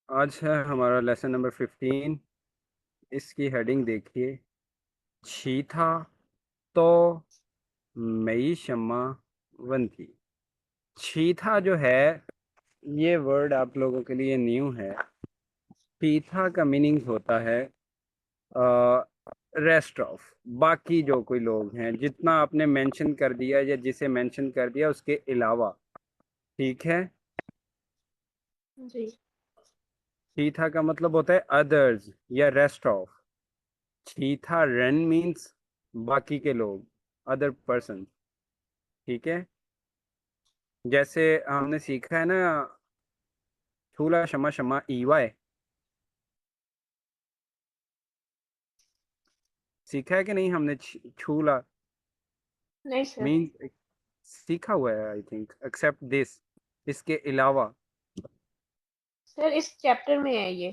आज है हमारा लेसन नंबर 15। इसकी हेडिंग देखिए, छी था तो मई शम्मा वन थी। छी था जो है, ये वर्ड आप लोगों के लिए न्यू है। पीथा का मीनिंग होता है रेस्ट ऑफ, बाकी जो कोई लोग हैं, जितना आपने मेंशन कर दिया या जिसे मेंशन कर दिया उसके अलावा। ठीक है। जी। पीथा का मतलब होता है अदर्स या रेस्ट ऑफ। चीथा रन मीन्स बाकी के लोग, अदर पर्सन। ठीक है। जैसे हमने सीखा है ना, छूला क्षमा क्षमा ईवाय, सीखा है कि नहीं हमने? छूला नहीं सर। मीन्स सीखा हुआ है आई थिंक, एक्सेप्ट दिस, इसके अलावा। सर इस चैप्टर में है ये,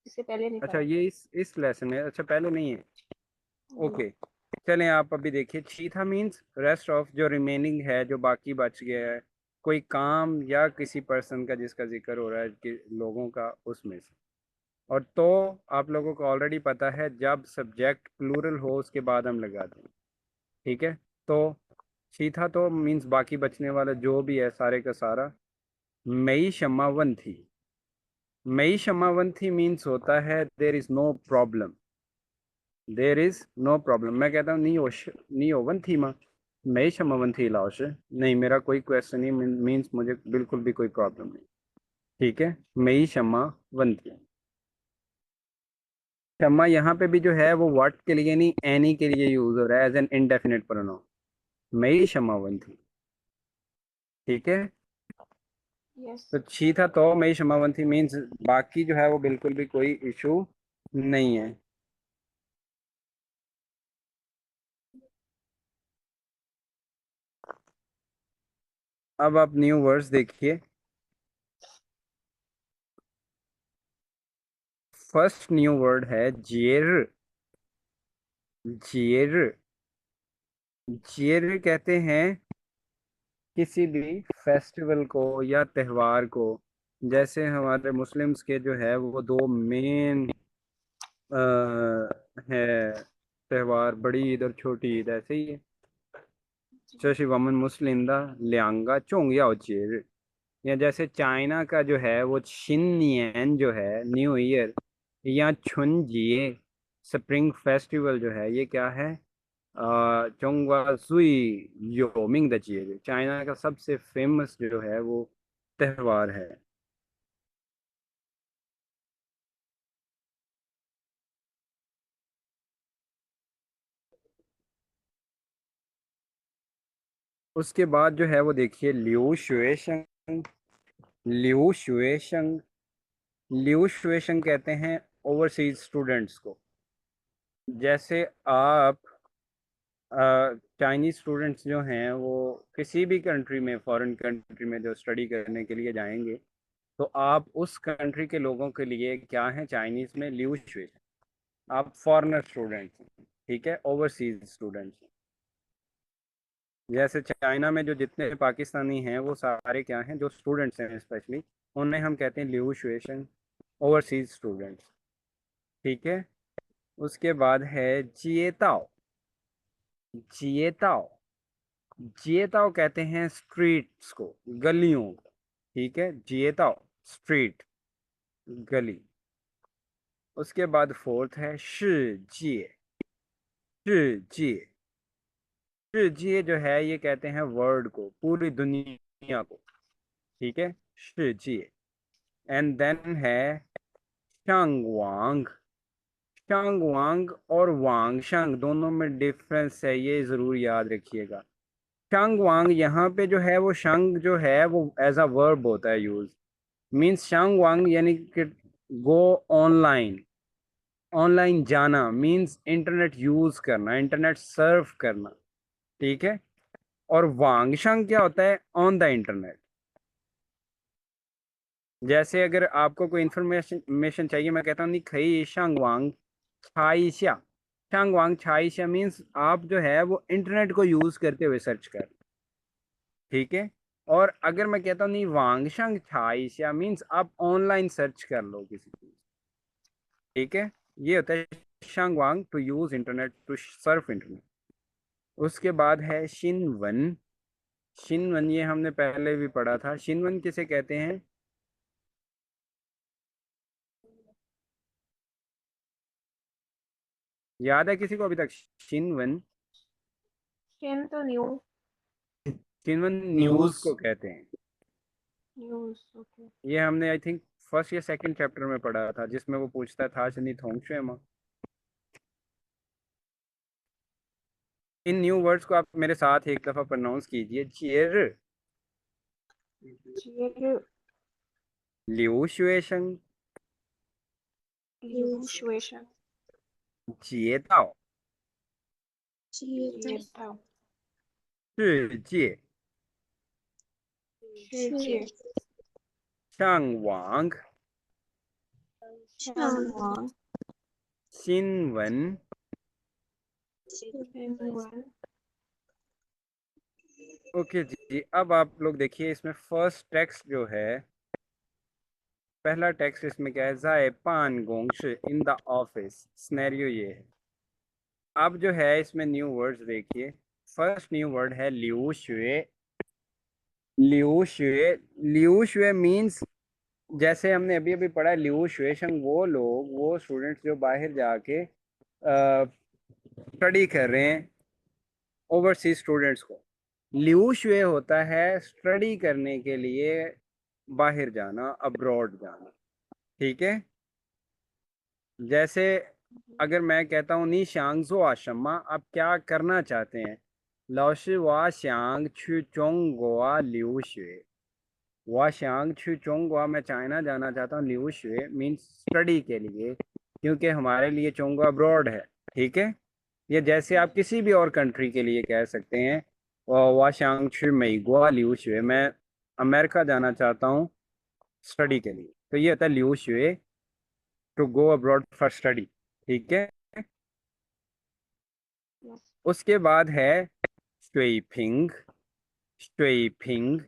इससे पहले नहीं अच्छा, पढ़ा। ये इस लेसन में, अच्छा पहले नहीं है। जी। ओके। चलें, आप अभी देखिए, चीथा मीन्स रेस्ट ऑफ, जो रिमेनिंग है, जो बाकी बच गया है, कोई काम या किसी पर्सन का जिसका जिक्र हो रहा है कि लोगों का, उसमें से। और तो आप लोगों को ऑलरेडी पता है, जब सब्जेक्ट प्लूरल हो उसके बाद हम लगाते हैं। ठीक है। तो चीथा तो मीन्स बाकी बचने वाला जो भी है सारे का सारा। मई शमावन थी। मई शमावन थी मीन्स होता है there is no problem. There is no problem. मैं कहता हूँ नी ओवन थी माँ, मैं क्षमावन थी लाओ से, नहीं मेरा कोई क्वेश्चन नहीं, मीन्स मुझे बिल्कुल भी कोई प्रॉब्लम नहीं। ठीक है। मैं क्षमा वन थी। क्षमा यहाँ पे भी जो है वो व्हाट के लिए नहीं, एनी के लिए यूज हो रहा है एज एन इनडेफिनेट प्रोनाउन। मैं क्षमा वन थी। ठीक है। यस। तो छी था तो मैं क्षमा वन थी मीन्स बाकी जो है वो बिल्कुल भी कोई इशू नहीं है। अब आप न्यू वर्ड्स देखिए। फर्स्ट न्यू वर्ड है जेर। जेर। जेर कहते हैं किसी भी फेस्टिवल को या त्योहार को। जैसे हमारे मुस्लिम्स के जो है वो दो मेन है त्योहार, बड़ी ईद और छोटी ईद, ऐसे ही है। जी। चशी वमन मुस्लिम दा लियांगा चोंग याओ चेर। या जैसे चाइना का जो है वो छिनयन जो है न्यू ईयर, या छुनजिए स्प्रिंग फेस्टिवल जो है, ये क्या है? चोंगवा सुई योमिंग द चीज, चाइना का सबसे फेमस जो है वो त्यौहार है। उसके बाद जो है वो देखिए, लिू शुएशंग। लिू शुएशंग। लिू शुएशंग कहते हैं ओवरसीज स्टूडेंट्स को। जैसे आप चाइनीज स्टूडेंट्स जो हैं वो किसी भी कंट्री में, फॉरेन कंट्री में जो स्टडी करने के लिए जाएंगे, तो आप उस कंट्री के लोगों के लिए क्या है चाइनीज में, लिू शुएशंग। आप फॉरेनर स्टूडेंट्स हैं, ठीक है, ओवरसीज स्टूडेंट्स। जैसे चाइना में जो जितने पाकिस्तानी हैं वो सारे क्या हैं, जो स्टूडेंट्स हैं स्पेशली, उन्हें हम कहते हैं लिऊ शुएशन, ओवरसीज स्टूडेंट्स। ठीक है। उसके बाद है जिएताओ। जिएताओ। जिएताओ कहते हैं स्ट्रीट्स को, गलियों को। ठीक है, जिएताओ स्ट्रीट, गली। उसके बाद फोर्थ है शिजिए। शिजिए। शिजिए जो है ये कहते हैं वर्ल्ड को, पूरी दुनिया को। ठीक है, शिजिए। एंड देन है शांगवांग। शांगवांग और वांग शांग दोनों में डिफरेंस है, ये जरूर याद रखिएगा। शांगवांग यहाँ पे जो है वो शंग जो है वो एज अ वर्ब होता है यूज। मीन्स शांगवांग यानी कि गो ऑनलाइन। ऑनलाइन जाना मीन्स इंटरनेट यूज करना, इंटरनेट सर्फ करना। ठीक है। और वांग शांग क्या होता है? On the internet. जैसे अगर आपको कोई इंफॉर्मेशन चाहिए, मैं कहता हूँ नहीं खई शांगवांग छाइशा। शांगवांग छाइशा मीन्स आप जो है वो इंटरनेट को यूज करते हुए सर्च कर। ठीक है। और अगर मैं कहता हूँ नहीं वांगशंग छाइशा मीन्स आप ऑनलाइन सर्च कर लो किसी चीज, ठीक है। ये होता है शंग वांग, to use internet, to surf internet. उसके बाद है शिनवन। शिनवन ये हमने पहले भी पढ़ा था। शिनवन किसे कहते हैं? याद है किसी को अभी तक? शिनवन। शेन तो न्यू, शिनवन न्यूज न्यूज। को कहते हैं। News, okay. ये हमने आई थिंक फर्स्ट या सेकंड चैप्टर में पढ़ा था, जिसमें वो पूछता था शनि थोंगशेमा। इन न्यू वर्ड्स को आप मेरे साथ एक दफा प्रोनाउंस कीजिए। चियर, चियर, लिu शुएशंग, लिu शुएशंग, जिएताओ, चिएताओ, 世界 शिजिए, 上网 शांगवांग, 新闻 शेनवन। ओके जी। अब आप लोग देखिए इसमें फर्स्ट टेक्स्ट जो है, पहला टेक्स्ट इसमें क्या है? जाए पान गोंग्श इन द ऑफिस। स्नैरियो ये है। अब जो है इसमें न्यू वर्ड्स देखिए। फर्स्ट न्यू वर्ड है लिu शुए। लिu शुए, लिu शुए मीन्स, जैसे हमने अभी अभी पढ़ा लिu शुएशंग, वो लोग, वो स्टूडेंट्स जो बाहर जाके स्टडी कर रहे हैं, ओवरसीज स्टूडेंट्स को। लिu शुए होता है स्टडी करने के लिए बाहर जाना, अब्रॉड जाना, ठीक है। जैसे अगर मैं कहता हूँ नी शांगजो आशम्मा, आप क्या करना चाहते हैं? लाओशी वा शांग छु चोंग गोवा लिu शुए। वा शांग छु चोंग गोवा, मैं चाइना जाना चाहता हूँ। लिu शुए मीन्स स्टडी के लिए, क्योंकि हमारे लिए चोंगो अब्रॉड है, ठीक है। ये जैसे आप किसी भी और कंट्री के लिए कह सकते हैं वा शांग छु मई गोवा लिu शुए, मैं अमेरिका जाना चाहता हूँ स्टडी के लिए। तो ये होता है लिu शुए, to go abroad for study, ठीक है। यस, उसके बाद है स्वेपिंग। स्वेपिंग,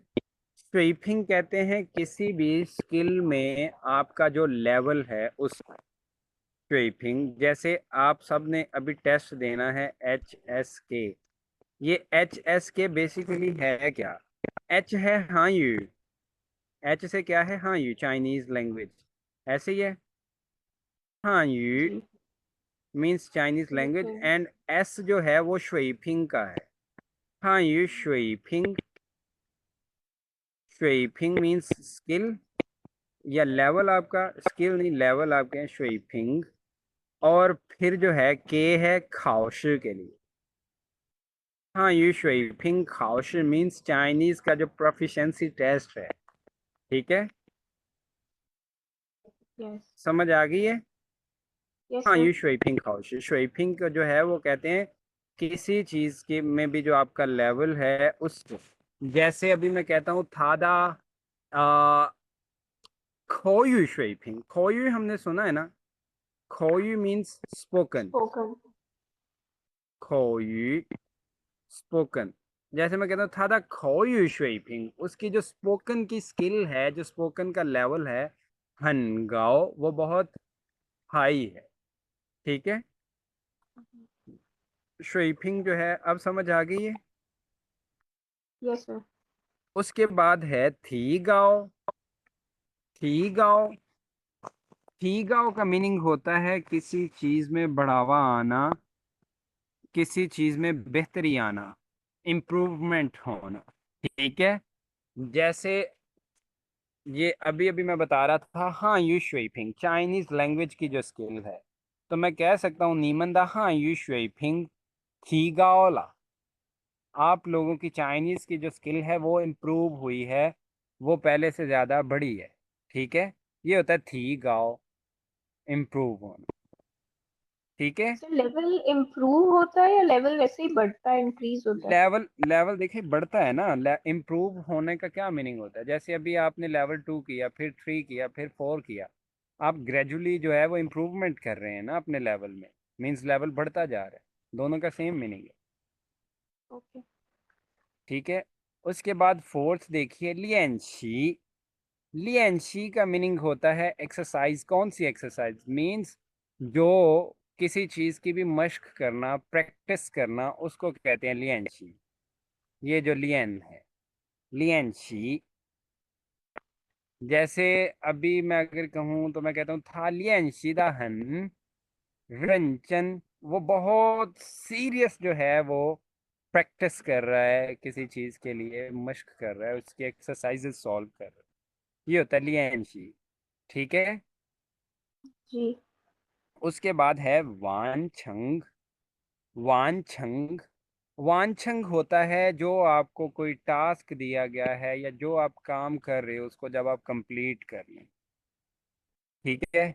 स्वेपिंग कहते हैं किसी भी स्किल में आपका जो लेवल है उस स्वेपिंग। जैसे आप सब ने अभी टेस्ट देना है HSK। ये HSK बेसिकली है क्या? H है हाँ यू। H से क्या है? हाँ यू, चाइनीज लैंग्वेज, ऐसे ही है। हाँ यू जी, means Chinese language, okay, and S जो है वो शुइपिंग का है। हाँ यू शुइपिंग। शुइपिंग मीन्स स्किल या लेवल, आपका स्किल नहीं, लेवल आपके हैं शुइपिंग। और फिर जो है के है खाओशी के लिए। हाँ यू शुइपिंग खाओशी मीन्स चाइनीज का जो प्रोफिशिएंसी टेस्ट है, ठीक है। यस, समझ आ गई है? यस हाँ सर, यू शुइपिंग खाओशी। शुइपिंग का जो है वो कहते हैं किसी चीज के में भी जो आपका लेवल है उसको। जैसे अभी मैं कहता हूँ थादा खोयू शुइपिंग। खोयू हमने सुना है ना, खोयू मीन्स स्पोकन। स्पोकन, खोयू स्पोकन। जैसे मैं कहता हूँ था खोयू शुइपिंग, उसकी जो स्पोकन की स्किल है, जो स्पोकन का लेवल है हनगाओ, वो बहुत हाई है, ठीक है। शुइपिंग जो है अब समझ आ गई है। यस सर, उसके बाद है थी गाओ। थी गाओ, थी गाओ का मीनिंग होता है किसी चीज में बढ़ावा आना, किसी चीज में बेहतरी आना, इम्प्रूवमेंट होना, ठीक है। जैसे ये अभी अभी मैं बता रहा था हाँ यू शुइपिंग, चाइनीज लैंग्वेज की जो स्किल है, तो मैं कह सकता हूँ नीमंदा हाँ यू शुइपिंग थी गाओला। आप लोगों की चाइनीज की जो स्किल है वो इम्प्रूव हुई है, वो पहले से ज़्यादा बढ़ी है, ठीक है। ये होता है थी गाओ, इम्प्रूव होना, ठीक है। सर लेवल इम्प्रूव होता है या लेवल वैसे ही बढ़ता है, इंक्रीज होता है? लेवल, लेवल देखिए बढ़ता है ना। इम्प्रूव होने का क्या मीनिंग होता है? जैसे अभी आपने लेवल 2 किया, फिर 3 किया, फिर 4 किया, आप ग्रेजुअली जो है वो इम्प्रूवमेंट कर रहे हैं ना अपने लेवल में, मीन्स लेवल बढ़ता जा रहा है। दोनों का सेम मीनिंग है, ओके, ठीक है। उसके बाद फोर्थ देखिए लियनशी। लियनशी का मीनिंग होता है एक्सरसाइज। कौन सी एक्सरसाइज? मीन्स जो किसी चीज की भी मश्क करना, प्रैक्टिस करना, उसको कहते हैं लियनशी। ये जो लियन है, लियनशी। जैसे अभी मैं अगर कहूँ तो मैं कहता हूँ था लियनशी दाहन रंचन। वो बहुत सीरियस जो है वो प्रैक्टिस कर रहा है, किसी चीज के लिए मश्क कर रहा है, उसकी एक्सरसाइजेस सॉल्व कर रहा है। ये होता है लियनशी। ठीक है। जी। उसके बाद है वानछंग। वानछंग। वानछंग होता है जो आपको कोई टास्क दिया गया है या जो आप काम कर रहे हो उसको जब आप कंप्लीट कर लें। ठीक है।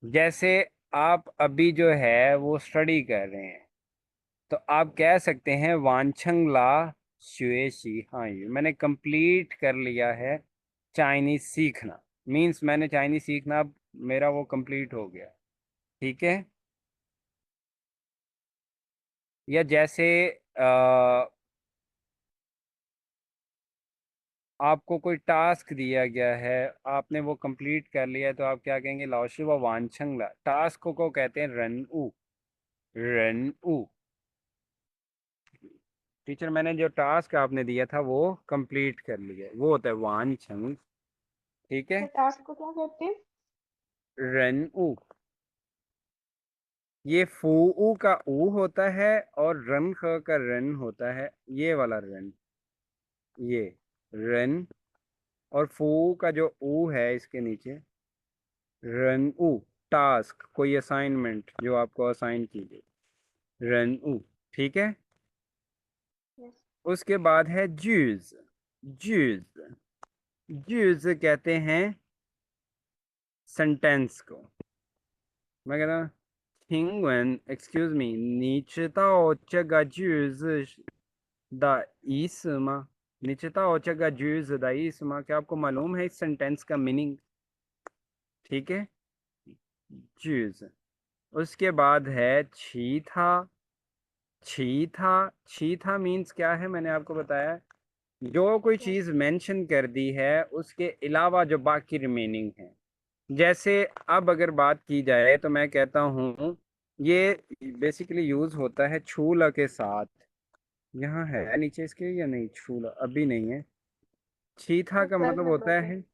जैसे आप अभी जो है वो स्टडी कर रहे हैं, तो आप कह सकते हैं वानछंग ला शुएशी। हाँ, ये मैंने कंप्लीट कर लिया है चाइनीज सीखना। मीन्स मैंने चाइनीज सीखना, अब मेरा वो कंप्लीट हो गया। ठीक है। या जैसे आपको कोई टास्क दिया गया है, आपने वो कंप्लीट कर लिया है, तो आप क्या कहेंगे? लाओशी व वानछंग ला। टास्क को कहते हैं रन उ। रन उ। टीचर मैंने जो टास्क आपने दिया था वो कंप्लीट कर लिया है, वो होता है वानछंग। ठीक है। सर टास्क को क्या कहते हैं? रन उ। ये फू का ऊ होता है और रन ख का रन होता है, ये वाला रन। ये रन। और फू का जो ऊ है इसके नीचे, रन उ। टास्क, कोई असाइनमेंट जो आपको असाइन की गई, रन उ। ठीक है। यस। उसके बाद है जूज। जूज। जूज कहते हैं सेंटेंस को। मैं कहता हूँ 请问 excuse me 你知道这个句子的意思吗？你知道这个句子的意思吗？क्या आपको मालूम है इस सेंटेंस का मीनिंग? ठीक है। जूज। उसके बाद है छी था। छी था। छी था मीन्स क्या है? मैंने आपको बताया, जो कोई यस। चीज़ मेंशन कर दी है उसके अलावा जो बाकी रिमेनिंग है। जैसे अब अगर बात की जाए तो मैं कहता हूँ ये बेसिकली यूज होता है छूला के साथ। यहाँ है नीचे इसके या नहीं? छूला अभी नहीं है। छीथा सर का 12 मतलब नंबर होता पे। है,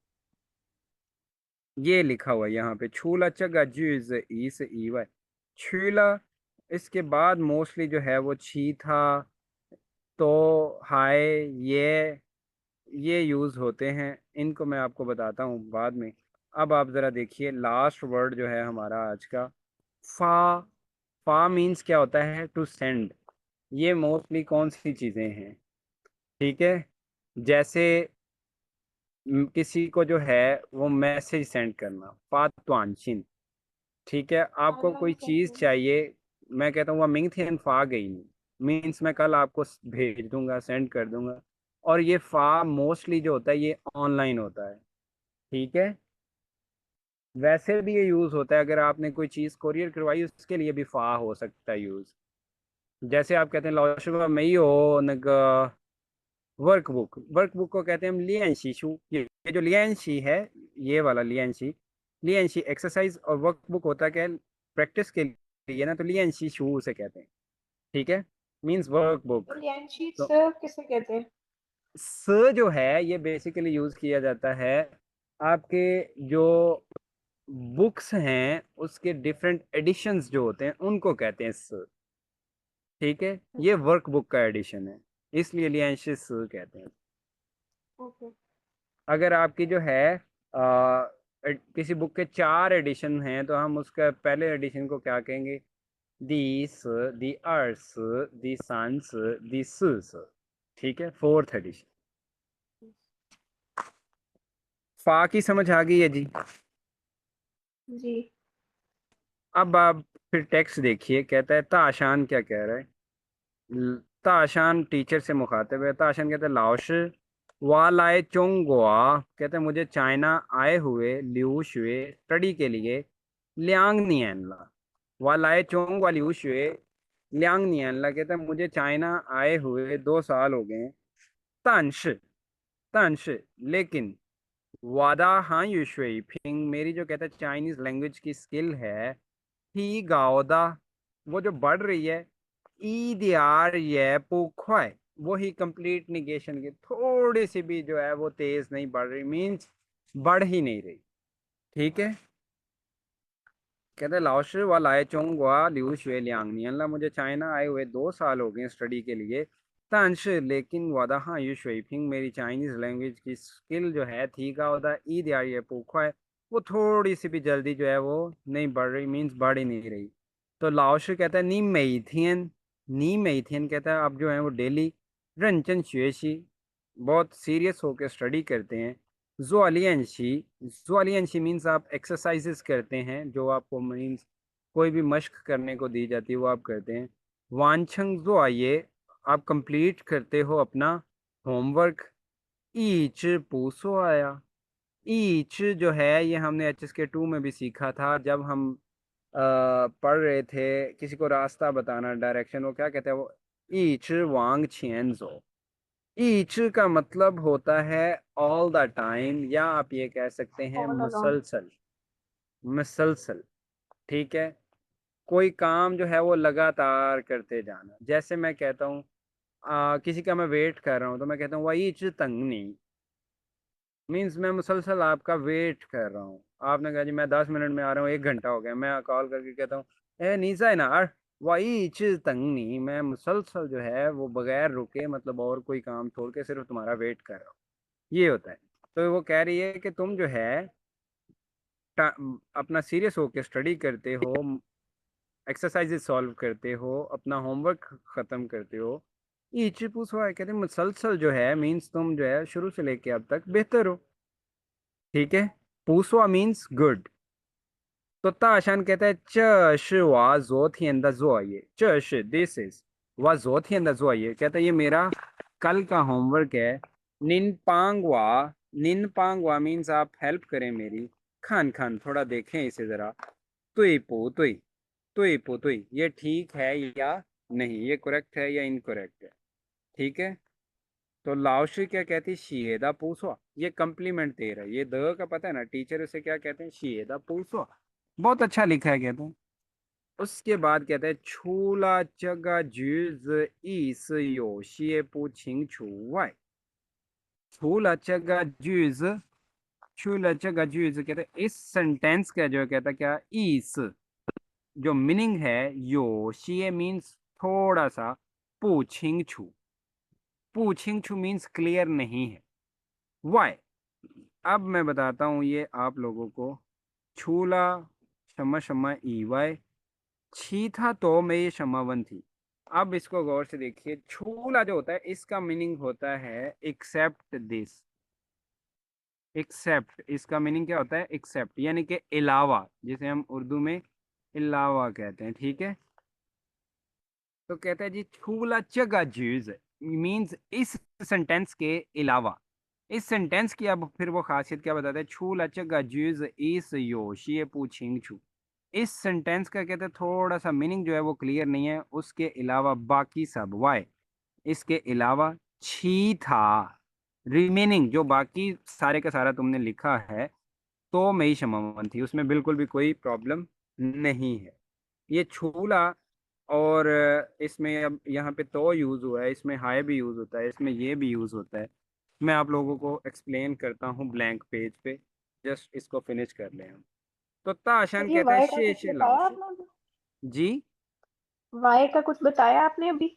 ये लिखा हुआ है यहाँ पे, छूला चगा जूज ई से ई वाई। छूला। इसके बाद मोस्टली जो है वो छीथा, तो, हाय, ये यूज होते हैं। इनको मैं आपको बताता हूँ बाद में। अब आप जरा देखिए लास्ट वर्ड जो है हमारा आज का, फा। फा मीन्स क्या होता है? To send. ये मोस्टली कौन सी चीजें हैं? ठीक है। जैसे किसी को जो है वो मैसेज सेंड करना, फातवानशिन। ठीक है। आपको ऑनलाइन कोई चीज सेटिंग। चाहिए, मैं कहता हूँ वह मिंग थी फा गई नहीं, मीन्स मैं कल आपको भेज दूंगा, सेंड कर दूंगा। और ये फा मोस्टली जो होता है ये ऑनलाइन होता है। ठीक है। वैसे भी ये यूज होता है अगर आपने कोई चीज कोरियर करवाई, उसके लिए भी फा हो सकता है यूज। जैसे आप कहते हैं लॉशुगा मई हो नग वर्कबुक। वर्कबुक को कहते हैं हम लियनशी शू। ये जो लियनशी है, ये वाला लियनशी। लियनशी एक्सरसाइज, और वर्कबुक होता है क्या? प्रैक्टिस के लिए ना, तो लियनशी शू उसे कहते हैं। ठीक है। मीन्स तो वर्कबुक। लियनशीट तो सर किसे कहते हैं? स जो है ये बेसिकली यूज किया जाता है आपके जो बुक्स हैं उसके डिफरेंट एडिशंस जो होते हैं उनको कहते हैं स। ठीक है। ये अच्छा। वर्कबुक का एडिशन है, इसलिए लियंशिस कहते हैं। ओके। अगर आपकी जो है किसी बुक के 4 एडिशन हैं तो हम उसका पहले एडिशन को क्या कहेंगे? दी स, दी अर्स, दी सांस, दी स। ठीक है। Fourth edition. फा की समझ आ गई है जी? जी। अब आप फिर टेक्स्ट देखिए, कहता है ताशान क्या कह रहा है? ताशान टीचर से मुखातिब है। ताशान कहता है लाओश वालाए चोंगुआ। कहते हैं मुझे चाइना आए हुए लिऊ शुए स्टडी के लिए लियांग नियनला। वालाए चोंगुआ लिऊ शुए लियांग नियनला। कहता है मुझे चाइना आए हुए 2 साल हो गए हैं। तानश लेकिन वादा हाँ यू शुई फिंग मेरी जो कहता है चाइनीज लैंग्वेज की स्किल है ही गाओदा वो जो बढ़ रही है ई दियार ये पुख्वाई वो ही कंप्लीट निगेशन की थोड़ी सी भी जो है वो तेज नहीं बढ़ रही मींस बढ़ ही नहीं रही। ठीक है। कहते लाओशी व लाएचोंग व लिू शुए लियांग नियनला मुझे चाइना आए हुए 2 साल हो गए स्टडी के लिए तांश लेकिन वादा हाँ यू शुइफिंग मेरी चाइनीज लैंग्वेज की स्किल जो है थी का वादा ईद यार ये पूखा है वो थोड़ी सी भी जल्दी जो है वो नहीं बढ़ रही मीन्स बढ़ ही नहीं रही। तो लाओशी कहता है नी मेथियन कहता है आप जो है वो डेली रंचन शुएशी बहुत सीरियस होकर स्टडी करते हैं। जुआलियंशी मीन्स आप एक्सरसाइजेस करते हैं जो आपको मीन्स कोई भी मश्क करने को दी जाती है वो आप करते हैं। वांछंग जो आइए आप कंप्लीट करते हो अपना होमवर्क। ईच पूसो आया ईच जो है ये हमने HSK 2 में भी सीखा था जब हम पढ़ रहे थे किसी को रास्ता बताना डायरेक्शन वो क्या कहते हैं वो ईच वांग छियनजो। ईच का मतलब होता है ऑल द टाइम या आप ये कह सकते हैं ऑल अलोंग। मुसलसल मुसलसल। ठीक है। कोई काम जो है वो लगातार करते जाना जैसे मैं कहता हूँ किसी का मैं वेट कर रहा हूँ तो मैं कहता हूँ वही च तंगनी मीन्स मैं मुसलसल आपका वेट कर रहा हूँ। आपने कहा जी मैं 10 मिनट में आ रहा हूँ 1 घंटा हो गया मैं कॉल करके कहता हूँ ए नीसा है ना यार वही चीज तंगनी मैं मुसलसल जो है वो बगैर रुके मतलब और कोई काम छोड़ के सिर्फ तुम्हारा वेट कर रहा हूँ ये होता है। तो वो कह रही है कि तुम जो है अपना सीरियस होके स्टडी करते हो एक्सरसाइजेस सॉल्व करते हो अपना होमवर्क खत्म करते हो। ये चिपूस हुआ है कहते हैं मुसलसल जो है मीन्स तुम जो है शुरू से लेके अब तक बेहतर हो। ठीक है। पूसवा मीन्स गुड। तो ताशान कहता है च वा जो थियन दा जो ये दिस इज वा जो थियन दा जो ये कहता है ये मेरा कल का होमवर्क है। निन पांग वा मीन्स आप हेल्प करें मेरी। खान खान थोड़ा देखें इसे जरा। तुई ये ठीक है या नहीं ये करेक्ट है या इनकरेक्ट है। ठीक है। तो लाओशी क्या कहती है शिएदा पूछवा ये कम्प्लीमेंट दे रहा है ये द का पता है ना टीचर उसे क्या कहते हैं शिएदा पूछवा बहुत अच्छा लिखा है कहते हैं। उसके बाद कहते हैं छूला चगा जूज इस यो शिए पू छिंग छू वाई। छूला चगा जूज छूला चगा जूज कहते हैं इस सेंटेंस का जो कहता है क्या इस जो मीनिंग है यो शिए मीन्स थोड़ा सा पूछिंग छू पूछिंग छू मीन्स क्लियर नहीं है। वाई अब मैं बताता हूँ ये आप लोगों को। छूला शमा शमा ईवाई छी था तो मैं ये क्षमावन थी। अब इसको गौर से देखिए छूला जो होता है इसका मीनिंग होता है एक्सेप्ट दिस। एक्सेप्ट इसका मीनिंग क्या होता है एक्सेप्ट यानी कि अलावा जिसे हम उर्दू में अलावा कहते हैं। ठीक है। तो कहता है जी छूला चगा जूज मीन्स इस सेंटेंस के अलावा इस सेंटेंस की अब फिर वो खासियत क्या बताता है छूला चगा जूज इस यो शिए पूछिंग छू। इस सेंटेंस का कहते हैं थोड़ा सा मीनिंग जो है वो क्लियर नहीं है उसके अलावा बाकी सब वाई इसके अलावा छी था रिमेनिंग जो बाकी सारे का सारा तुमने लिखा है तो मैं ही क्षमावन थी उसमें बिल्कुल भी कोई प्रॉब्लम नहीं है। ये छूला और इसमें अब यहाँ पे तो यूज हुआ है इसमें हाय भी यूज होता है इसमें ये भी यूज होता है। मैं आप लोगों को एक्सप्लेन करता हूँ ब्लैंक पेज पे जस्ट इसको फिनिश कर लें हम। तो ताशान सर ये कहता है वाई का कुछ शेष बताया लाओश। आपने? जी वाई का कुछ बताया आपने अभी?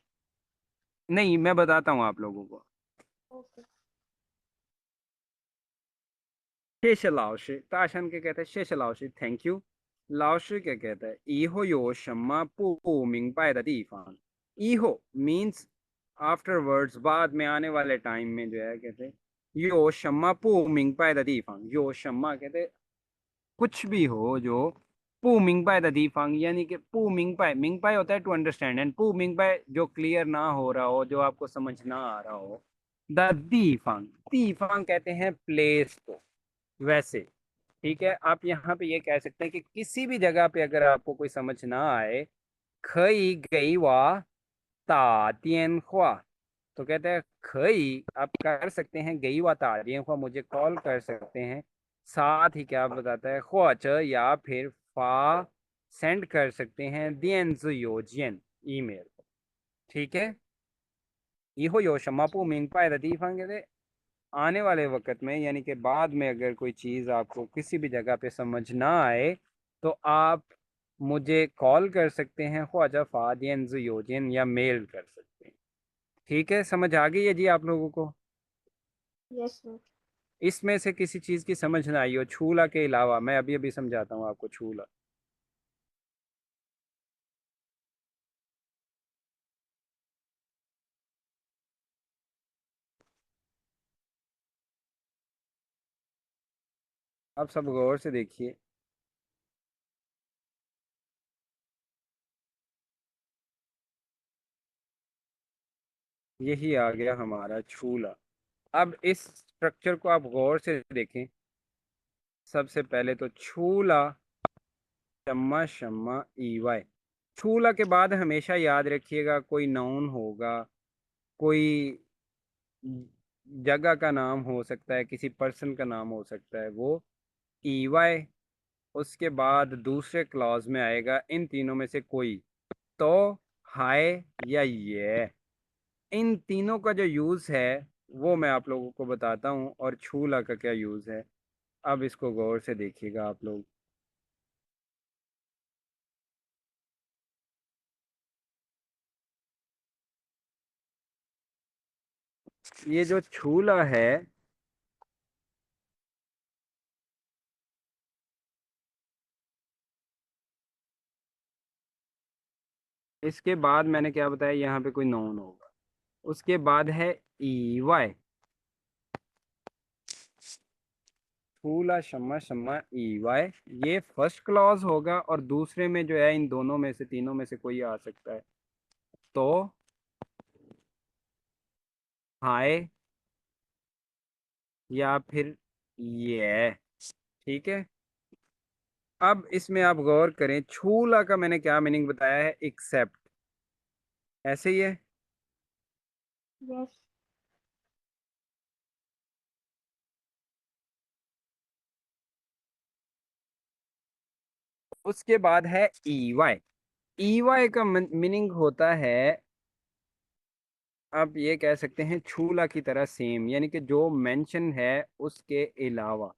नहीं मैं बताता हूँ आप लोगों को। ओके। शेष लाओश ताशान के कहता है शेष लाओश थैंक यू। लाओश क्या कहता है इहो यो शम्मा पू मिंग पाए दा दीफान। इहो मीन्स आफ्टरवर्ड्स बाद में आने वाले टाइम में जो है कहते हैं यो शम्मा पू मिंग पाए दा दीफान यो शम्मा कहते हैं कुछ भी हो जो पू मिंग पाए द दीफांग यानी कि पू मिंग पाए होता है टू अंडरस्टैंड एंड पू मिंग पाए जो क्लियर ना हो रहा हो जो आपको समझ ना आ रहा हो। द दीफांग दीफांग कहते हैं प्लेस को वैसे। ठीक है। आप यहाँ पे ये कह सकते हैं कि किसी भी जगह पे अगर आपको कोई समझ ना आए खई गई वा ता तियन ख्वा तो कहते हैं खई आप कर सकते हैं गई व ताजिए ख्वा मुझे कॉल कर सकते हैं। साथ ही क्या बताता है ख्वाच या फिर फा सेंड कर सकते हैं दियंज योजियन ईमेल। ठीक है। इहो यो शमापू मिंग पाए दी कहते आने वाले वक्त में यानी कि बाद में अगर कोई चीज़ आपको किसी भी जगह पे समझ ना आए तो आप मुझे कॉल कर सकते हैं ख्वाजा फादियन योजियन या मेल कर सकते हैं। ठीक है, समझ आ गई है जी आप लोगों को? Yes sir. इसमें से किसी चीज़ की समझ ना आई हो छूला के अलावा, मैं अभी अभी समझाता हूँ आपको छूला। आप सब गौर से देखिए। यही आ गया हमारा छूला। अब इस स्ट्रक्चर को आप गौर से देखें। सबसे पहले तो छूला शम्मा शम्मा ईवाई। छूला के बाद हमेशा याद रखिएगा कोई नाउन होगा, कोई जगह का नाम हो सकता है, किसी पर्सन का नाम हो सकता है, वो ईवाई। उसके बाद दूसरे क्लॉज में आएगा इन तीनों में से कोई, तो हाय या ये। इन तीनों का जो यूज़ है वो मैं आप लोगों को बताता हूँ और छूला का क्या यूज़ है। अब इसको गौर से देखिएगा आप लोग। ये जो छूला है इसके बाद मैंने क्या बताया, यहाँ पे कोई नाउन होगा, उसके बाद है ई वाई। फूला शम्मा शम्मा ई वाई, ये फर्स्ट क्लॉज होगा और दूसरे में जो है इन दोनों में से तीनों में से कोई आ सकता है, तो हाय या फिर ये। ठीक है। अब इसमें आप गौर करें छूला का मैंने क्या मीनिंग बताया है, एक्सेप्ट। ऐसे ही है। यस। उसके बाद है ई वाई। ई वाई का मीनिंग होता है, आप ये कह सकते हैं छूला की तरह सेम, यानी कि जो मेंशन है उसके अलावा,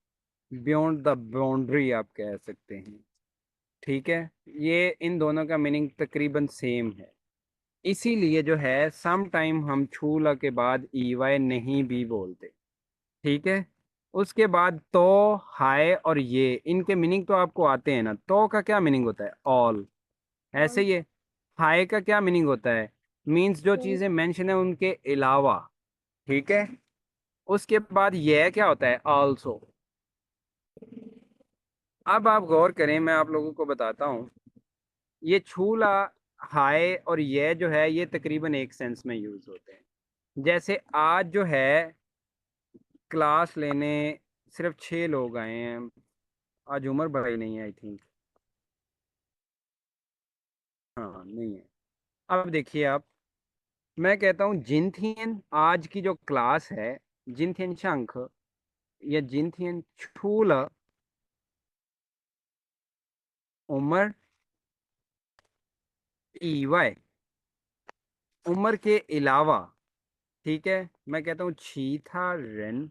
बियॉन्ड द बाउंड्री आप कह सकते हैं। ठीक है। ये इन दोनों का मीनिंग तकरीबन सेम है। इसीलिए जो है सम टाइम हम छूला के बाद ई वाई नहीं भी बोलते। ठीक है। उसके बाद तो, हाय और ये, इनके मीनिंग तो आपको आते हैं ना। तो का क्या मीनिंग होता है, ऑल। ऐसे ऑल। ही है। हाय का क्या मीनिंग होता है, मीन्स जो वेरी। चीजें मेंशन है उनके अलावा। ठीक है। उसके बाद यह क्या होता है, ऑल्सो। अब आप गौर करें, मैं आप लोगों को बताता हूँ। ये छूला, हाय और ये जो है ये तकरीबन एक सेंस में यूज होते हैं। जैसे आज जो है क्लास लेने सिर्फ 6 लोग आए हैं। आज उमर भाई नहीं है आई थिंक। हाँ नहीं है। अब देखिए आप, मैं कहता हूँ जिनथियन आज की जो क्लास है, जिनथियन शंख या जिनथियन छूला उमर ईवाई, उमर के अलावा। ठीक है। मैं कहता हूँ छी था रेन।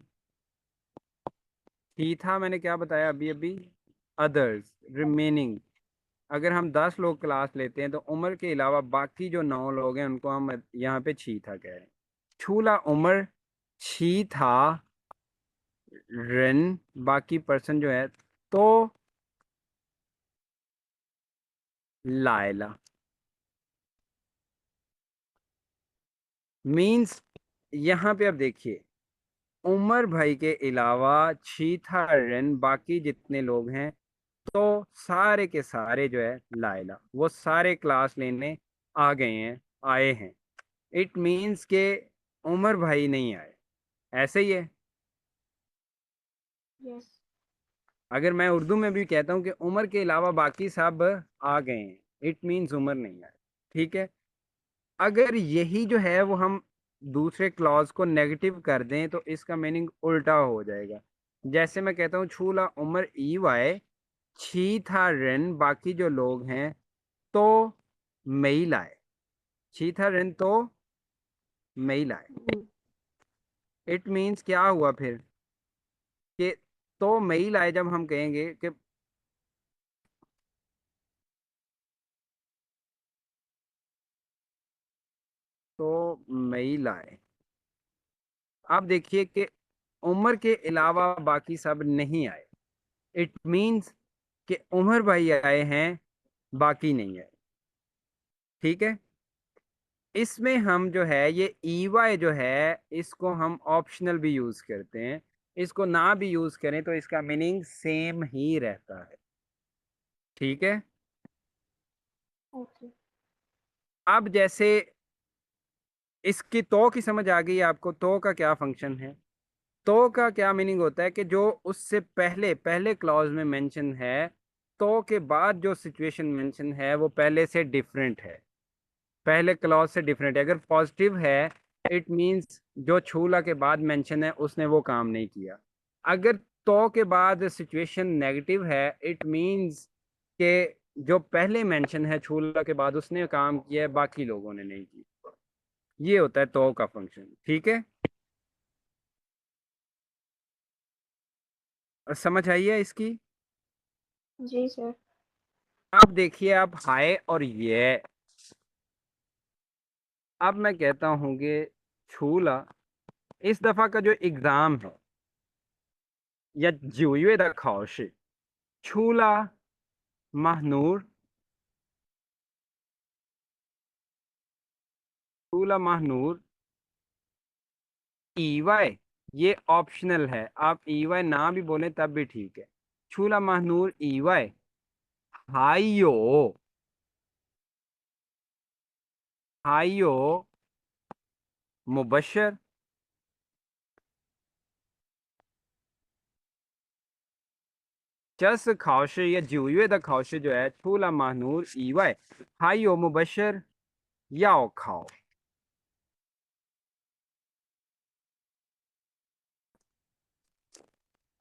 छी था मैंने क्या बताया अभी अभी, अदर्स रिमेनिंग। अगर हम 10 लोग क्लास लेते हैं तो उमर के अलावा बाकी जो 9 लोग हैं उनको हम यहाँ पे छी था कह रहे हैं। छूला उमर, छी था रेन, बाकी पर्सन जो है तो लायला। मीन्स यहाँ पे अब देखिए, उमर भाई के अलावा चीथा रेन बाकी जितने लोग हैं तो सारे के सारे जो है लायला, वो सारे क्लास लेने आ गए हैं, आए हैं। इट मीन्स के उमर भाई नहीं आए। ऐसे ही है। यस। अगर मैं उर्दू में भी कहता हूँ कि उमर के अलावा बाकी सब आ गए हैं, इट मीन्स उमर नहीं आए। ठीक है। अगर यही जो है वो हम दूसरे क्लॉज को नेगेटिव कर दें तो इसका मीनिंग उल्टा हो जाएगा। जैसे मैं कहता हूँ छूला उमर ई वाई, छी था रिन बाकी जो लोग हैं तो मई लाए, छी था रिन तो मई लाए। हम्म, इट मीन्स क्या हुआ फिर कि तो मई लाए जब हम कहेंगे कि तो मई लाए, आप देखिए कि उमर के अलावा बाकी सब नहीं आए। इट मीन्स कि उमर भाई आए हैं, बाकी नहीं है। ठीक है, इसमें हम जो है ये ईवाई जो है इसको हम ऑप्शनल भी यूज करते हैं, इसको ना भी यूज करें तो इसका मीनिंग सेम ही रहता है। ठीक है, ओके। अब जैसे इसकी तो की समझ आ गई आपको, तो का क्या फंक्शन है। तो का क्या मीनिंग होता है कि जो उससे पहले पहले क्लॉज में मेंशन है, तो के बाद जो सिचुएशन मेंशन है वो पहले से डिफरेंट है, पहले क्लॉज से डिफरेंट है। अगर पॉजिटिव है इट मींस जो छूला के बाद मेंशन है उसने वो काम नहीं किया। अगर तो के बाद सिचुएशन नेगेटिव है इट मींस कि जो पहले मेंशन है छूला के बाद उसने काम किया है, बाकी लोगों ने नहीं किया। ये होता है तो का फंक्शन। ठीक है, और समझ आई है इसकी। जी सर। अब देखिए आप हाय और ये, अब मैं कहता हूँ कि छूला इस दफा का जो एग्जाम है या 9月的考试 छूला महानूर, छूला महानूर ईवाई, ये ऑप्शनल है, आप ईवाई ना भी बोले तब भी ठीक है। छूला महानूर ईवाई हाइयो, हाइयो मुबशर, जस 考试 या 9月的考试 जो है छूला महानूर ईवाई हाइयो मुबशर याओ खाओ।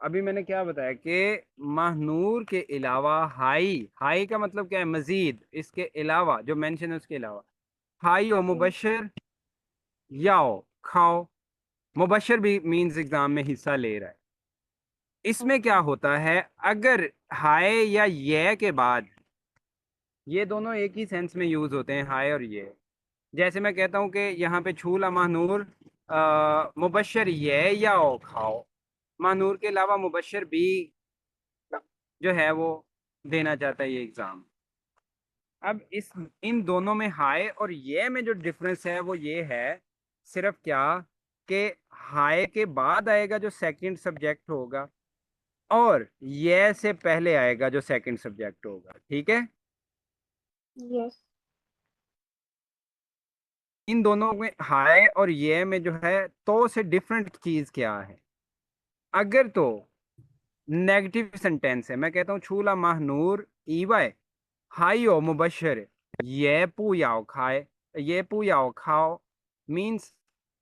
अभी मैंने क्या बताया कि महानूर के अलावा हाई, हाई का मतलब क्या है मजीद, इसके अलावा जो मेंशन है उसके अलावा हाई और हम्म, मुबशर याओ खाओ। मुबशर भी मींस एग्जाम में हिस्सा ले रहा है। इसमें क्या ओके। होता है अगर हाय या ये के बाद, ये दोनों एक ही सेंस में यूज होते हैं हाय और ये। जैसे मैं कहता हूँ कि यहाँ पे छूला महानूर मुबशर ये याओ खाओ, महानूर के अलावा मुबशर भी जो है वो देना चाहता है ये एग्जाम। अब इस इन दोनों में हाय और ये में जो डिफरेंस है वो ये है सिर्फ क्या कि हाय के बाद आएगा जो सेकंड सब्जेक्ट होगा और ये से पहले आएगा जो सेकंड सब्जेक्ट होगा। ठीक है, यस। इन दोनों में हाय और ये में जो है तो से डिफरेंट चीज क्या है। अगर तो नेगेटिव सेंटेंस है, मैं कहता हूँ छूला महानूर ईवाय हाई ओ मुबशर ये पुयाओ खाए, ये पुयाओ खाओ मींस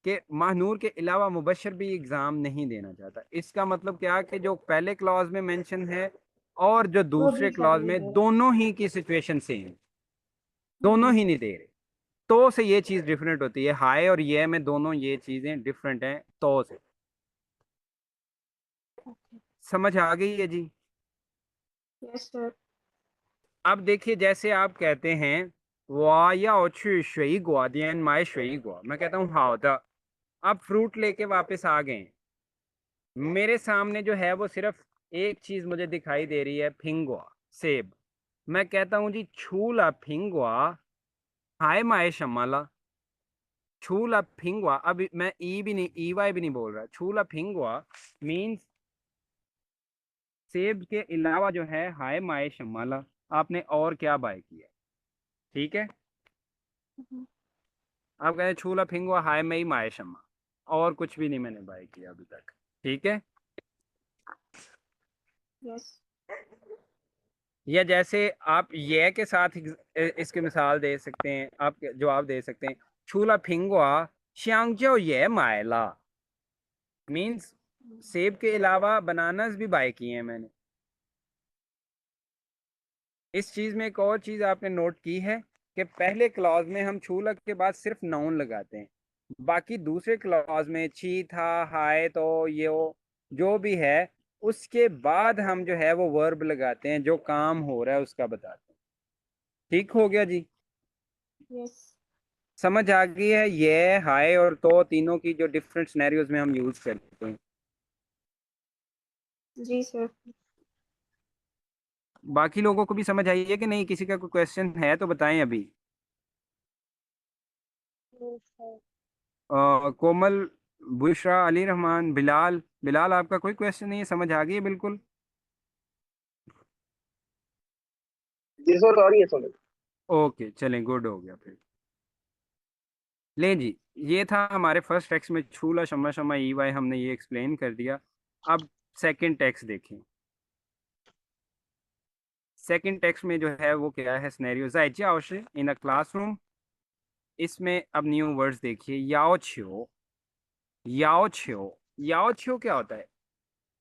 के महानूर के अलावा मुबशर भी एग्जाम नहीं देना चाहता। इसका मतलब क्या कि जो पहले क्लॉज में मेंशन है और जो वो दूसरे भी सब क्लॉज नहीं में दे रहा। दोनों ही की सिचुएशन सेम, दोनों हम्म। ही नहीं दे रहे। तो से ये चीज डिफरेंट होती है, हाई और ये में दोनों ये चीजें डिफरेंट हैं तो से। ओके। समझ आ गई है जी। Yes sir. अब देखिए जैसे आप कहते हैं 我要去水果店买水果, मैं कहता हूँ हाँ होता, आप फ्रूट लेके वापस आ गए, मेरे सामने जो है वो सिर्फ एक चीज मुझे दिखाई दे रही है फिंगुआ, सेब। मैं कहता हूँ जी छूला फिंगुआ हाय माए शमाला, छूला फिंगुआ। अब मैं ई भी नहीं ई वाई भी नहीं बोल रहा, छूला फिंगुआ मीन्स सेब के अलावा जो है हाय माए शमाला, आपने और क्या बाय किया। ठीक है, हम्म, आप कहते हैं छूला फिंगुआ हाय मई माए शम्मा, और कुछ भी नहीं मैंने बाय किया अभी तक। ठीक है, यस। या जैसे आप ये के साथ इसकी मिसाल दे सकते हैं, आप जवाब दे सकते हैं छूला फिंगुआ 香蕉也买了 मीन्स सेब के अलावा बनानास भी बाय किए हैं मैंने। इस चीज में एक और चीज आपने नोट की है कि पहले क्लॉज में हम छूला के बाद सिर्फ नाउन लगाते हैं, बाकी दूसरे क्लॉज में छी था हाय तो ये वो जो भी है उसके बाद हम जो है वो वर्ब लगाते हैं, जो काम हो रहा है उसका बताते हैं। ठीक हो गया जी? यस। समझ आ गई है ये हाय और तो तीनों की जो डिफरेंट सिनेरियोज में हम यूज करते हैं। जी सर। बाकी लोगों को भी समझ आई है कि नहीं? किसी का कोई क्वेश्चन है तो बताएं अभी। Yes sir. कोमल, बुशरा, अली रहमान, बिलाल, बिलाल आपका कोई क्वेश्चन नहीं है? समझ आ गई है बिल्कुल? जी सर, आ रही है सर। ओके चलें, गुड हो गया फिर। ले जी, ये था हमारे फर्स्ट टेक्स्ट में छूला शम्मा शम्मा ई वाई, हमने ये एक्सप्लेन कर दिया। अब सेकंड टेक्स्ट देखें। सेकंड टेक्स्ट में जो है वो क्या है? सिनेरियो जायची आवश्य इन अ क्लासरूम। इसमें अब न्यू वर्ड्स देखिए। याओ छियो, याओ छियो। याओ छियो क्या होता है?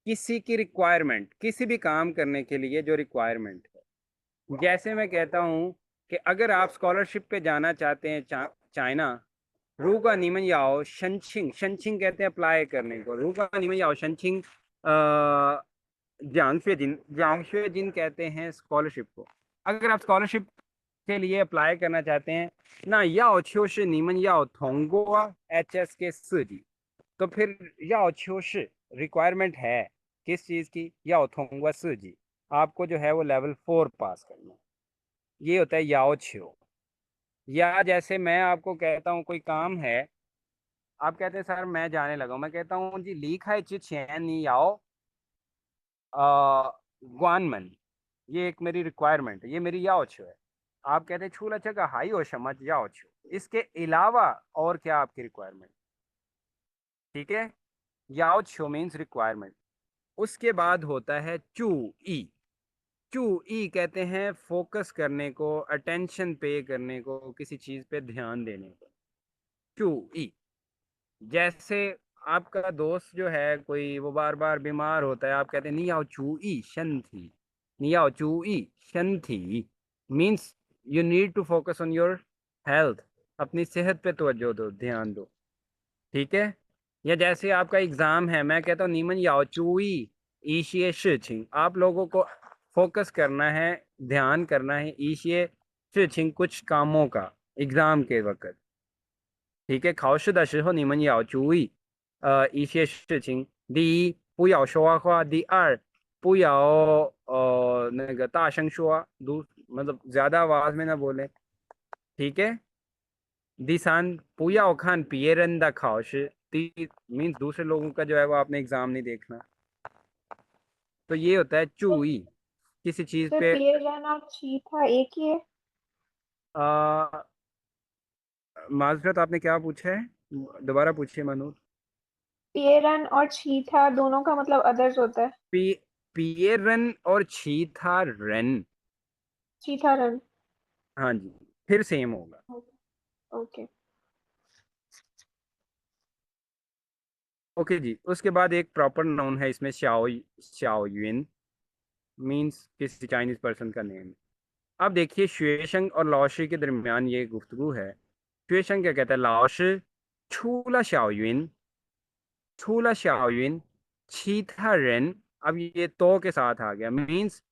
किसी की रिक्वायरमेंट, किसी भी काम करने के लिए जो रिक्वायरमेंट है। जैसे मैं कहता हूँ कि अगर आप स्कॉलरशिप पे जाना चाहते हैं चाइना, रूगा नीमन याओ शनचिंग, शनचिंग कहते हैं अप्लाई करने को, रूगा नीमन याओ शनचिंग जांगशुए जिन, जांगशुए जिन कहते हैं स्कॉलरशिप को। अगर आप स्कॉलरशिप के लिए अप्लाई करना चाहते हैं ना, याओ छोश नीमन याओ थोंगोआ एचएस के जी, तो फिर याओ छोश रिक्वायरमेंट है किस चीज़ की? याओ थोंगवा जी, आपको जो है वो लेवल 4 पास करना है। ये होता है याओ छियो। या जैसे मैं आपको कहता हूँ कोई काम है, आप कहते हैं सर मैं जाने लगा हूँ, मैं कहता हूँ जी लीक है ची छेन नी याओ ग्वानमन, ये एक मेरी रिक्वायरमेंट है, ये मेरी याओ छियो है। आप कहते हैं छूला चका हाई हो समझ याओ छियो, इसके अलावा और क्या आपकी रिक्वायरमेंट? ठीक है, याओ छियो मीन्स रिक्वायरमेंट। उसके बाद होता है चू ई। चू ई कहते हैं फोकस करने को, अटेंशन पे करने को, किसी चीज पे ध्यान देने को। चू ई। जैसे आपका दोस्त जो है कोई, वो बार बार बीमार होता है, आप कहते हैं नियाओ चू ई शन थी, नियाओ चू ई शन थी, means you need to focus on your health, अपनी सेहत पे तवज्जो दो, ध्यान दो। ठीक है? या जैसे आपका एग्जाम है, मैं कहता हूँ नीमन याओ चूई ईशिए शिचिंग, आप लोगों को फोकस करना है, ध्यान करना है ईशिए शिचिंग, कुछ कामों का एग्जाम के वक्त। ठीक है?考试的时候你们要注意一些事情。第一，不要说话；第二，不要那个大声说，मतलब ज्यादा आवाज में ना बोले। ठीक है?第三，不要看别人的考试。मीन्स दूसरे लोगों का जो है वो आपने एग्जाम नहीं देखना। तो ये होता है सर, चूई, किसी चीज सर पे। पेरन और चीथा एक ही है? आ, माजरत आपने क्या पूछा है? दोबारा पूछिए मनोज। पेरन और चीथा दोनों का मतलब अदर्स होता है। पी पिए रन और छी था रन। चीथा रन। हाँ जी, फिर सेम होगा। ओके। ओके जी, उसके बाद एक प्रॉपर नाउन है इसमें, श्याओ, श्याओ युन, मीन्स किसी चाइनीज पर्सन का नेम। अब देखिए शुएशंग और लाओशी के दरमियान ये गुफ्तगू है। शुएशंग क्या कहता है? लाओशी छूला श्याओयुन, छूला श्याओयुन छीथा रेन। अब ये तो के साथ आ गया, मीन्स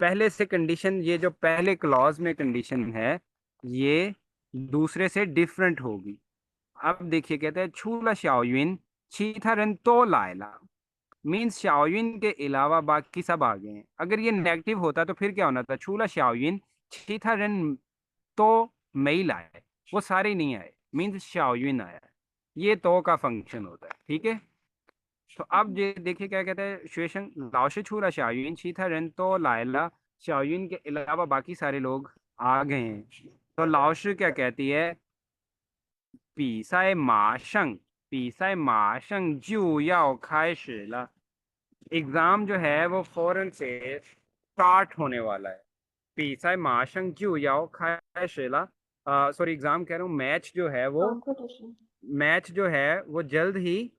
पहले से कंडीशन, ये जो पहले क्लॉज में कंडीशन है ये दूसरे से डिफरेंट होगी। अब देखिए कहते हैं छूला श्याओयुन छीथा रेन तो लायला, मीन्स श्याओयुन के अलावा बाकी सब आ गए हैं। अगर ये नेगेटिव होता तो फिर क्या होना था? छूला श्याओयुन छीथा रेन तो मेल आए, वो सारे नहीं आए, मीन्स शाओयुन आया। ये तो का फंक्शन होता है। ठीक है? तो अब ये देखिए क्या कहते हैं, शुएशन लाओशे छूरा शाओयुन शीथा रेन तो लायला, शाओयुन के अलावा बाकी सारे लोग आ गए हैं। तो लाओशे क्या कहती है? पीसाए माशंग, पीसाए माशंग जू याओ खाए। एग्जाम जो है वो फौरन से स्टार्ट होने वाला है। पीसाई माशंग जू याओ खाए शेला, सॉरी एग्जाम कह रहा हूँ, मैच जो है वो कंपटीशन। मैच जो है वो जल्द ही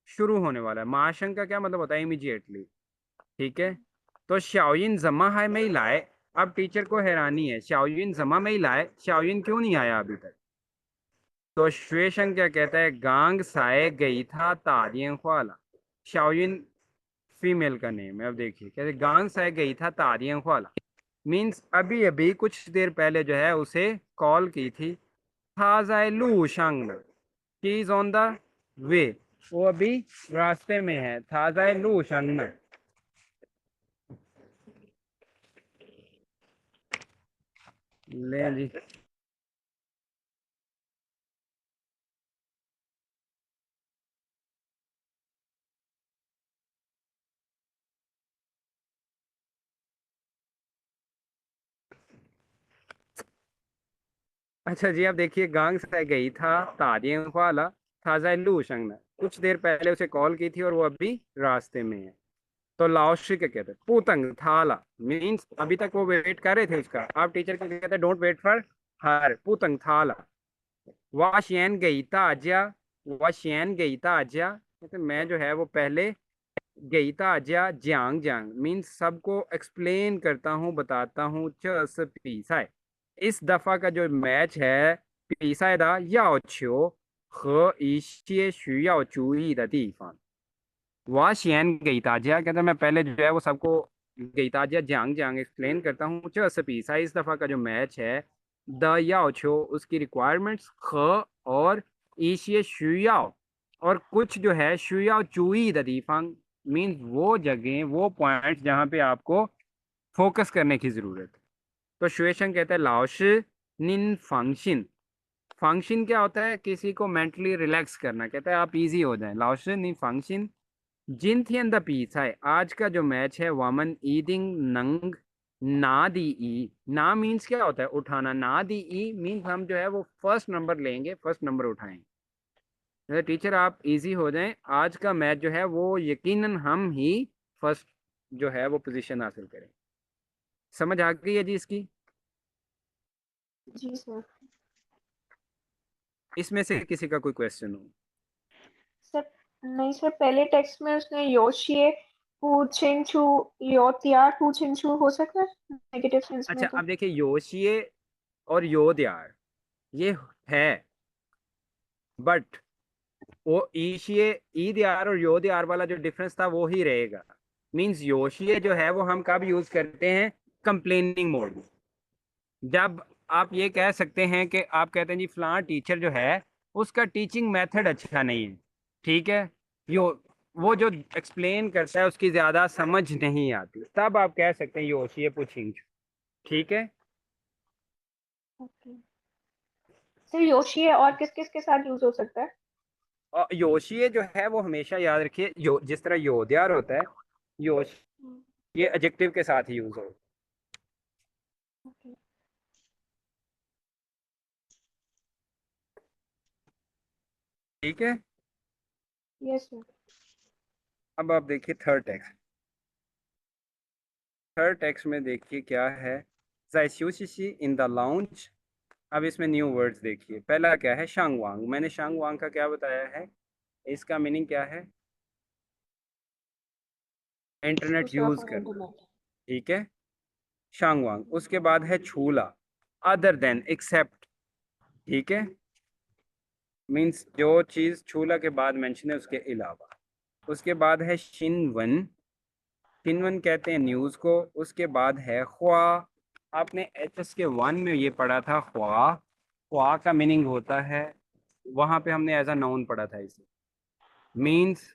शुरू होने वाला है। माशंग का क्या मतलब होता है? इमीडिएटली। ठीक है। तो शाओयिन जमा है में ही लाए। अब टीचर को हैरानी है, शाओयिन जमा में ही लाए, शाओयिन क्यों नहीं आया अभी तक? तो श्वेशंग क्या कहता है? गांग साए गई था तारियन ख्वाला। शाओयिन फीमेल का नेम है। अब देखिए कहते गांग साए गई था तारियन ख्वाला, मीन्स अभी अभी कुछ देर पहले जो है उसे कॉल की थी। थाजाए लू शंग, he is on the way, वो अभी रास्ते में है। थाजाए लू शंग। ले जी। अच्छा जी, अब देखिए गांग से गई था तारियन ख्वाला, थाजा लू शंग, कुछ देर पहले उसे कॉल की थी और वो अभी रास्ते में है। तो लाओशी क्या कहते हैं? पूतंग थाला, मीन्स अभी तक वो वेट कर रहे थे उसका। आप टीचर क्या कहते हैं? डोंट वेट फॉर हर, पूतंग थाला। वाशियन गई था आज्या, वाशियन गई था आज्या, कहते मैं जो है वो पहले गई था आज्या ज्यांग ज्यांग, मीन्स सबको एक्सप्लेन करता हूँ, बताता हूँ। च पीसा है। इस दफा का जो मैच है, पीसा दा याओ छियो 和一些需要注意的地方। वाह शियन गई ताजिया कहता मैं पहले जो है वो सबको गई ताजिया जांग जांग एक्सप्लेन करता हूँ। पीसा इस दफा का जो मैच है, द याओ छो उसकी रिक्वायरमेंट्स, ख और ईशिए शुयाओ, और कुछ जो है शुयाओ चुई द दीफांग, मीन्स वो जगह वो पॉइंट्स जहाँ पे आपको फोकस करने की जरूरत है। तो शुएशन कहता है लाओश निन फंक्शन। फंक्शन क्या होता है? किसी को मेंटली रिलैक्स करना, कहता है आप इजी हो जाएं। लाओश निन फंक्शन जिन थी द पीस है। आज का जो मैच है वामन ईदिंग नंग ना दी ई। ना मीन्स क्या होता है? उठाना। ना दी ई मीन्स हम जो है वो फर्स्ट नंबर लेंगे, फर्स्ट नंबर उठाएंगे। तो टीचर आप इजी हो जाएं, आज का मैच जो है वो यकीनन हम ही फर्स्ट जो है वो पोजीशन हासिल करें। समझ आ गई है जी इसकी? जी सर। इसमें से किसी का कोई क्वेश्चन हो? सर नहीं सर, पहले टेक्स्ट में उसने योशिए पूछेंचू योतियार पूछेंचू हो सकता है नेगेटिव सेंस में अच्छा तो। अब देखिए, योशिए और योदयार ये है, बट वो ईशिए ईद यार और योद यार वाला जो डिफरेंस था वो ही रहेगा। मींस योशिए जो है वो हम कब यूज करते हैं? कंप्लेनिंग मोड में। जब आप ये कह सकते हैं कि आप कहते हैं जी फलां टीचर जो है उसका टीचिंग मेथड अच्छा नहीं है, ठीक है, यो वो जो एक्सप्लेन करता है उसकी ज्यादा समझ नहीं आती, तब आप कह सकते हैं योशिए पूछिंग। ठीक है। ओके सर, योशिए और किस किस के साथ यूज हो सकता है? और योशिए जो है वो हमेशा याद रखिए, जिस तरह योद्यार होता है, योश ये एडजेक्टिव के साथ ही यूज हो। ओके। ठीक है। Yes sir. अब आप देखिए थर्ड टेक्स्ट। थर्ड टेक्स्ट में देखिए क्या है? जाइशूशिशी इन द लाउंज। अब इसमें न्यू वर्ड्स देखिए। पहला क्या है? शांगवांग। मैंने शांगवांग का क्या बताया है? इसका मीनिंग क्या है? इंटरनेट दूसरा यूज फोन करना। इंटरनेट। ठीक है, शांगवांग। उसके बाद है छूला, अदर देन, एक्सेप्ट। ठीक है, मीन्स जो चीज छूला के बाद मेंशन है उसके अलावा। उसके बाद है शिनवन। शिनवन कहते हैं न्यूज को। उसके बाद है ख्वा। आपने एच एस के वन में ये पढ़ा था ख्वा। ख्वा का मीनिंग होता है, वहां पे हमने एज अ नाउन पढ़ा था इसे, मीन्स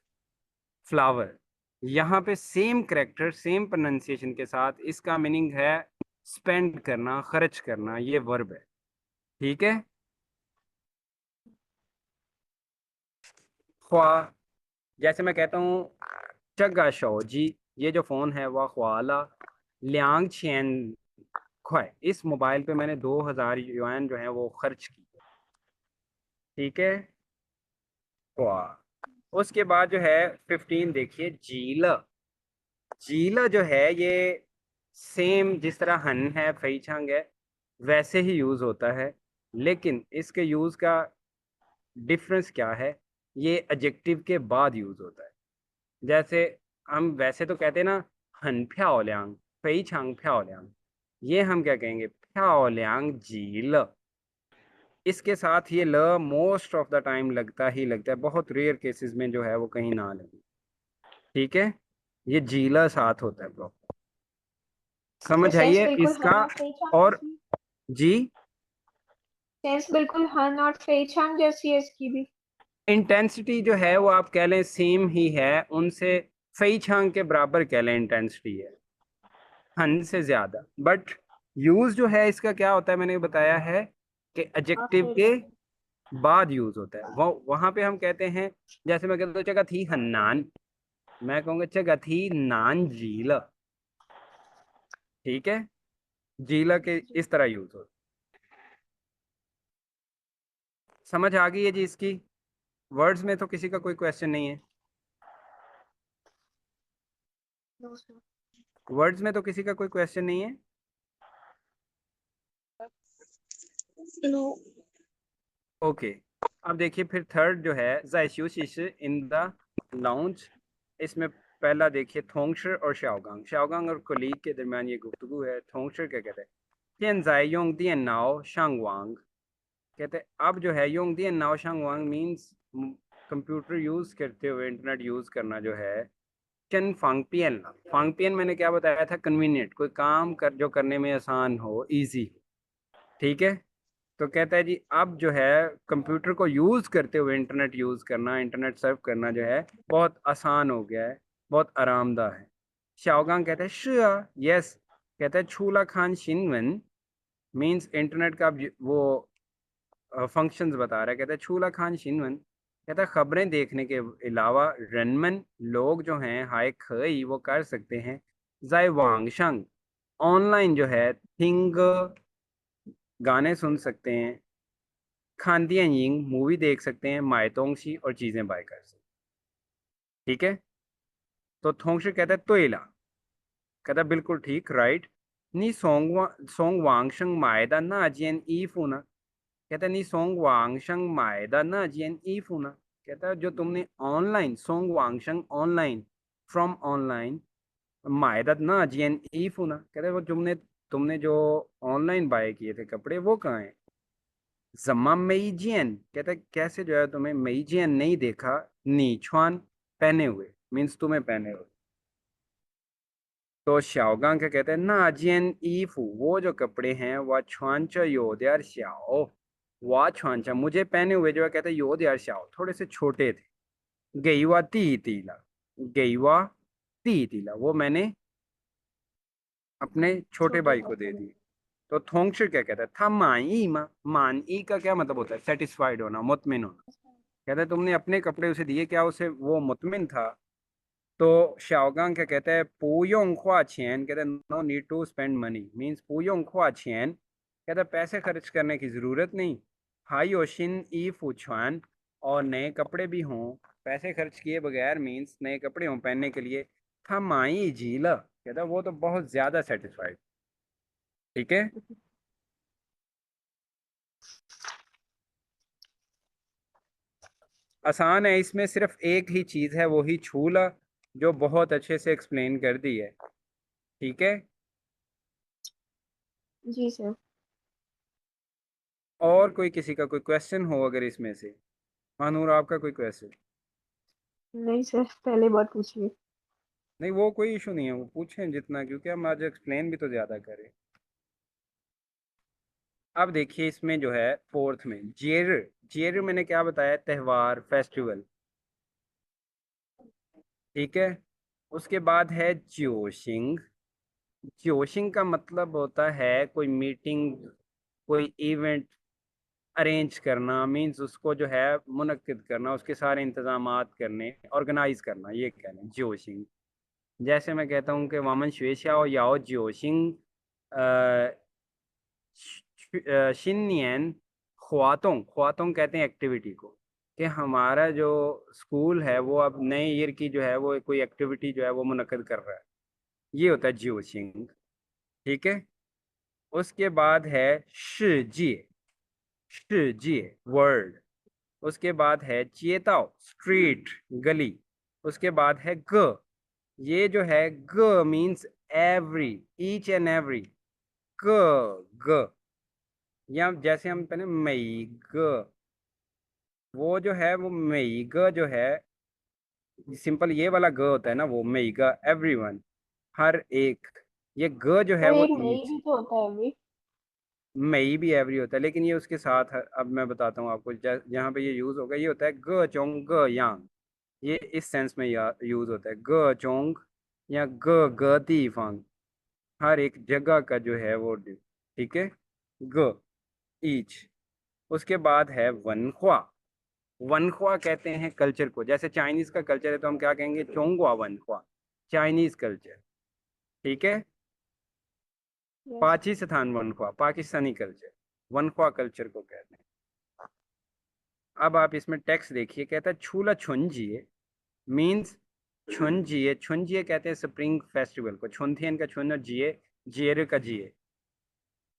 फ्लावर। यहाँ पे सेम करेक्टर सेम प्रोनाउंसिएशन के साथ इसका मीनिंग है स्पेंड करना, खर्च करना, ये वर्ब है। ठीक है। ख्वा, जैसे मैं कहता हूँ चगा शो जी, ये जो फोन है वह ख्वाला लियांग चैन ख्वाई, इस मोबाइल पे मैंने 2000 युआन जो है वो खर्च की। ठीक है, ख्वा। उसके बाद जो है 15 देखिए, जीला। जीला जो है ये सेम जिस तरह हन है, फईछंग है, वैसे ही यूज होता है, लेकिन इसके यूज का डिफरेंस क्या है, ये एडजेक्टिव के बाद यूज होता है। जैसे हम वैसे तो कहते हैं ना, हन प्याओलियांग, फई छांग प्याओलियांग, ये हम क्या कहेंगे, प्याओलियांग झील। इसके साथ ये ल मोस्ट ऑफ द टाइम लगता ही लगता है, बहुत रेयर केसेस में जो है वो कहीं ना लगे। ठीक है, ये झीला साथ होता है प्रॉपर। तो समझ सेंस आइए बिल्कुल इसका। हन और फेचांग और जैसी, जी, सेंस बिल्कुल हन और फेचांग जैसी है इसकी भी। इंटेंसिटी जो है वो आप कह लें सेम ही है उनसे, फई छांग के बराबर कह लें इंटेंसिटी है, हन से ज्यादा। बट यूज जो है इसका क्या होता है, मैंने बताया है कि एडजेक्टिव आफ्टर के दैट। बाद यूज होता है। वो वहां पे हम कहते हैं, जैसे मैं कहता हूँ जगह थी हन्नान, मैं कहूँगा जगह थी नान झील। ठीक है, झील के इस तरह यूज होता है। समझ आ गई है जी इसकी। वर्ड्स में तो किसी का कोई क्वेश्चन नहीं है, नो सर। वर्ड्स में तो किसी का कोई क्वेश्चन नहीं है। नो। ओके, अब देखिए फिर थर्ड जो है जायशूशिश इन द लाउंज। इसमें पहला देखिए थोंगशर और शाओगांग, शाओगांग और कोलीग के दरमियान ये गुफ्तगू है। थोंगशर क्या कहते हैं, तियन जाय योंग दियन नाओ शांगवांग, कहते हैं अब जो है योंग दियन नाओ शांगवांग मीन्स कंप्यूटर यूज करते हुए इंटरनेट यूज करना जो है। चन फांगपियन, फांगपियन मैंने क्या बताया था, कन्वीनियंट, कोई काम कर जो करने में आसान हो, इजी। ठीक है, तो कहता है जी अब जो है कंप्यूटर को यूज करते हुए इंटरनेट यूज करना, इंटरनेट सर्फ करना जो है बहुत आसान हो गया है, बहुत आरामदा है। शाओगांग कहते हैं शुआ, यस, कहता है छूला खान शिनवन मीन्स इंटरनेट का वो फंक्शंस बता रहा है। कहता है छूला खान शिनवन, कहता है खबरें देखने के अलावा रनमन लोग जो हैं हाय खई वो कर सकते हैं। जाय वांगशंग, ऑनलाइन जो है थिंग, गाने सुन सकते हैं। खानदियन यिंग, मूवी देख सकते हैं। मायतोंगशी, और चीजें बाय कर सकते हैं। ठीक है, तो थोंगशी कहता है तोइला, कहता है बिल्कुल ठीक, राइट। नी सोंग वांगशंग मायदा ना जियन ई फूना, कहता है नी सोंग वांगशंग मायदा ना जियन ई फूना, कहता है जो तुमने ऑनलाइन, सोंग वांगशंग ऑनलाइन, फ्रॉम ऑनलाइन, मायदा ना जियन ई फूना, कहता है वो तुमने तुमने जो ऑनलाइन बाय किए थे कपड़े वो कहाँ हैं। जम्मा मेईजियन, कहता है कैसे जो है तुम्हें मेईजियन नहीं देखा, नीछवान, पहने हुए, मीन्स तुम्हें पहने हुए। तो शाओगांग क्या कहते हैं ना जियन ईफू, वो जो कपड़े हैं वह छुआंचा योद्यार शाओ, वाह छुआंचा मुझे पहने हुए जो है, कहते हैं योद्यार शाओ थोड़े से छोटे थे। गेयुआ ती तीला, गेयुआ ती तीला, वो मैंने अपने छोटे छोटे भाई भाई को दे को भी। दी। तो थोंगशे क्या कहता है, था माई मा, मान ई का क्या मतलब होता है, सेटिस्फाइड होना, मुतमिन होना। कहता है तुमने अपने कपड़े उसे दिए, क्या उसे वो मुतमिन था। तो शाओगांग क्या कहता है, पुयोंग ख्वा छियन, कहता है no need to spend money, means पुयोंग ख्वा छियन, कहता है पैसे खर्च करने की जरूरत नहीं। हाई ओशिन ई फुछान, और नए कपड़े भी हों, पैसे खर्च किए बगैर, मीन्स नए कपड़े हों पहनने के लिए। था माई झीला, कहता है वो तो बहुत ज्यादा सेटिस्फाइड। ठीक है, आसान है, इसमें सिर्फ एक ही चीज है, वो ही छूला, जो बहुत अच्छे से एक्सप्लेन कर दी है। ठीक है, जी सर। और कोई किसी का कोई क्वेश्चन हो अगर इसमें से, मानूर आपका कोई क्वेश्चन। नहीं सर, पहले बात पूछिए। नहीं वो कोई इशू नहीं है, वो पूछें जितना, क्योंकि हम आज एक्सप्लेन भी तो ज्यादा करें। अब देखिए इसमें जो है फोर्थ में जेर, जेर मैंने क्या बताया, त्योहार, फेस्टिवल। ठीक है, उसके बाद है जोशिंग, जोशिंग का मतलब होता है कोई मीटिंग, कोई इवेंट अरेंज करना, मींस उसको जो है मुनक्किद करना, उसके सारे इंतजामात करने, ऑर्गेनाइज करना, ये कहना जोशिंग। जैसे मैं कहता हूँ कि वामन श्वेश्याओ याओ जोशिंग शिन्नियन ख्वातोंग, ख्वातोंग कहते हैं एक्टिविटी को, कि हमारा जो स्कूल है वो अब नए ईयर की जो है वो कोई एक्टिविटी जो है वो मुनक्किद कर रहा है, ये होता है जोशिंग। ठीक है, उसके बाद है शिजिए, शिजिए वर्ड, उसके बाद है चिएताओ स्ट्रीट गली, उसके बाद है ग, ये जो है ग means every, each and every, ग ग, या जैसे हम पहले मई ग, वो जो है वो मई ग जो है सिंपल ये वाला ग होता है ना, वो मई ग एवरीवन, हर एक, ये ग जो है और वो एक नहीं ईच, भी तो होता है अभी। मई भी एवरी होता है, लेकिन ये उसके साथ है। अब मैं बताता हूँ आपको, जहाँ पे ये यूज होगा ये होता है ग चोंग ग यांग, ये इस सेंस में यूज होता है ग चोंग या ग ग ती फांग, हर एक जगह का जो है वो ठीक है, ग ईच। उसके बाद है वनख्वा, वनख्वा कहते हैं कल्चर को, जैसे चाइनीज का कल्चर है तो हम क्या कहेंगे, चोंगवा वनख्वा, चाइनीज कल्चर, ठीक है। यस। पाकिस्तान वनख्वा, पाकिस्तानी कल्चर, वनख्वा कल्चर को कहते हैं। अब आप इसमें टेक्स्ट देखिए, कहता है छूला छुंजिए मीन्स छुंजिए, छुंजिए कहते हैं स्प्रिंग फेस्टिवल को, छुनथियन का छुन और जिए जियर का जिए,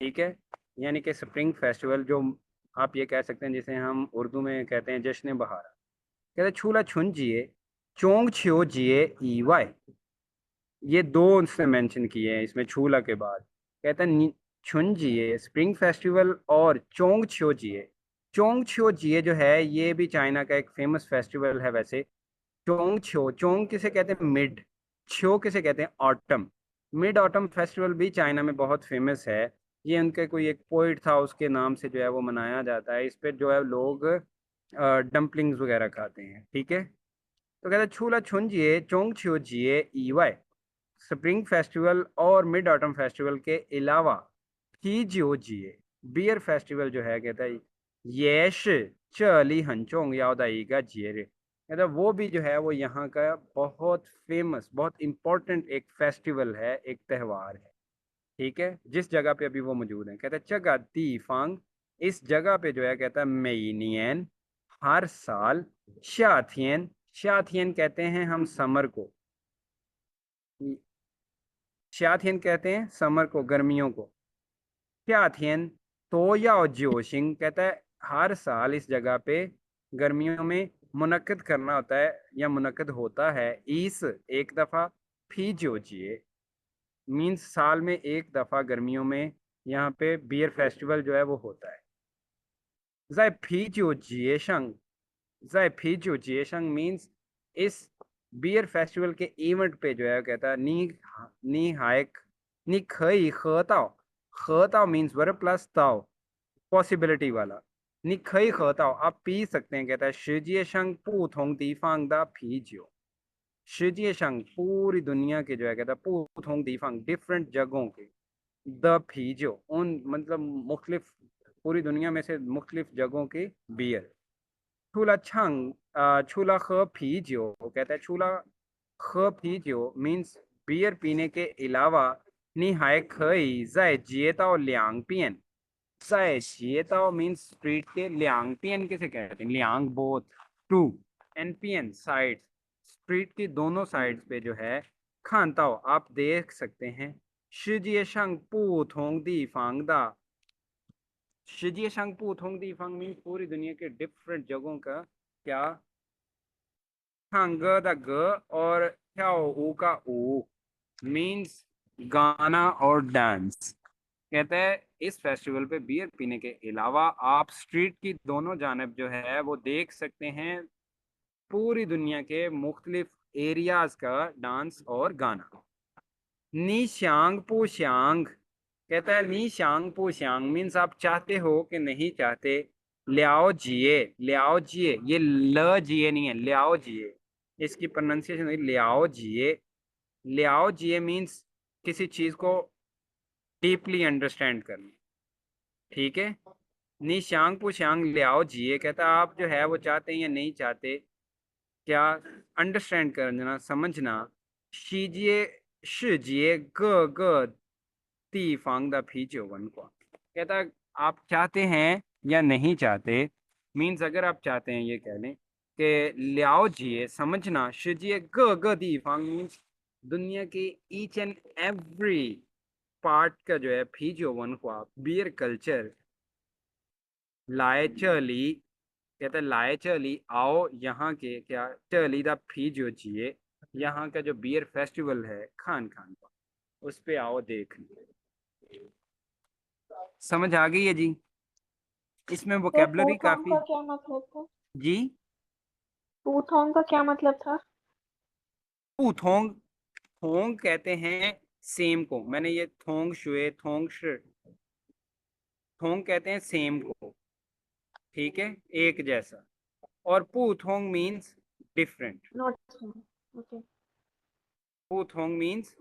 ठीक है, यानी कि स्प्रिंग फेस्टिवल जो आप ये कह सकते हैं, जिसे हम उर्दू में कहते हैं जश्न बहारा। कहते हैं छूला छुंजिए चोंग छियो जिए ईवाई, ये दो उसने मेंशन किए हैं इसमें छूला के बाद। कहता है छुंजिए स्प्रिंग फेस्टिवल और चोंग छियो जिए, चोंग छियो जिए जो है ये भी चाइना का एक फेमस फेस्टिवल है वैसे। चोंग छो, चोंग किसे कहते हैं मिड, छो किसे कहते हैं ऑटम, मिड ऑटम फेस्टिवल भी चाइना में बहुत फेमस है। ये उनके कोई एक पोइट था उसके नाम से जो है वो मनाया जाता है, इस पे जो है लोग डम्पलिंग्स वगैरह खाते हैं, ठीक है। तो कहते हैं छूला छुंजिए चोंग छियो जिए ईवाई, स्प्रिंग फेस्टिवल और मिड ऑटम फेस्टिवल के अलावा फीजियो जिए, बियर फेस्टिवल जो है कहता है ये चली हंचोंग याओदाई का जिये, कहता वो भी जो है वो यहाँ का बहुत फेमस बहुत इम्पोर्टेंट एक फेस्टिवल है, एक त्यौहार है, ठीक है, जिस जगह पे अभी वो मौजूद है। कहता है चगा ती फांग, इस जगह पे जो है कहता है मेनियन, हर साल, शाथियन, शाथियन कहते हैं हम समर को, शाथियन कहते हैं समर को, गर्मियों को, शाथियन तो या जोशिंग कहता है हर साल इस जगह पे गर्मियों में मुनक्कद करना होता है या मुनक्कद होता है, इस एक दफ़ा फीजियोजिए मीन्स साल में एक दफ़ा गर्मियों में यहाँ पे बियर फेस्टिवल जो है वो होता है। ज़ाय फीजियोजिएशंग, ज़ाय फीजियोजिएशंग मीन्स इस बियर फेस्टिवल के इवेंट पे जो है कहता है नी नी हाइक नी खई खताओ, खताओ मीन्स वर्ब प्लस ताओ, पॉसिबिलिटी वाला, नी खई खताओ आप पी सकते हैं, कहता है शिजिए शंग पू थोंग दी फांग दा फीजियो, शिजिए शंग पूरी दुनिया के जो है कहता है पू थोंग दी फांग डिफरेंट जगहों के, द फीजियो उन मतलब मुख्तलिफ पूरी दुनिया में से मुख्तलिफ जगहों की बियर। छूला छंग छूला ख फीजियो कहता है छूला ख फीजियो मीन्स बियर पीने के अलावा नी हाय खई जाय जिएताओ लियांग पियन, जाय जिएताओ मीन्स स्ट्रीट के, लियांग पियन किसे कहते हैं, लियांग बोथ टू एंड पियन साइड, स्ट्रीट की दोनों साइड्स पे जो है खानताओ आप देख सकते हैं, शिजिए शंग पू थोंग दी फांग दा, शिजिए शंग पू थोंग दी फांग मीन्स पूरी दुनिया के डिफरेंट जगहों का क्या, हाँ ग द ग और ह्याओ ऊ का ऊ मीन्स गाना और डांस। कहते हैं इस फेस्टिवल पे बियर पीने के अलावा आप स्ट्रीट की दोनों जानब जो है वो देख सकते हैं पूरी दुनिया के मुख्तलिफ एरियाज का डांस और गाना। नी श्यांग पू श्यांग कहता है नी श्यांग पू श्यांग मीन्स आप चाहते हो कि नहीं चाहते, लियाओ जिए, लियाओ जिए, ये ल जिए नहीं है, लियाओ जिए, इसकी प्रोनाउंसिएशन हुई लियाओ जिए, लियाओ जिए मीन्स किसी चीज को डीपली अंडरस्टैंड करना, ठीक है। नी श्यांग पू श्यांग लियाओ जिए कहता है आप जो है वो चाहते हैं या नहीं चाहते, क्या अंडरस्टैंड करना समझना, शीजिए शिजिए ग ग ती फांग दा फीजियो वन को, कहता है आप चाहते हैं या नहीं चाहते, मीन्स अगर आप चाहते हैं ये कह लें कि लियाओ जिए समझना, शिजिए ग ग दी फांग मीन्स दुनिया की ईच एंड एवरी पार्ट का जो है फीजियो वन को बियर कल्चर लाए चली, कहता है लाए चली आओ यहाँ के क्या चली दा फी जो जिए, यहाँ का जो बियर फेस्टिवल है खान खान का, उस पे आओ देख। समझ आ गई है जी? इसमें सर वोकेबलरी पूथोंग काफी। का क्या मतलब था? जी, पूथोंग का क्या मतलब था? थोंग, थोंग कहते हैं सेम को, मैंने ये थोंग शुए थोंग श, थोंग कहते हैं सेम को, ठीक है, एक जैसा। और पूथोंग मीन्स डिफरेंट, नॉट ओके। पूथोंग मीन्स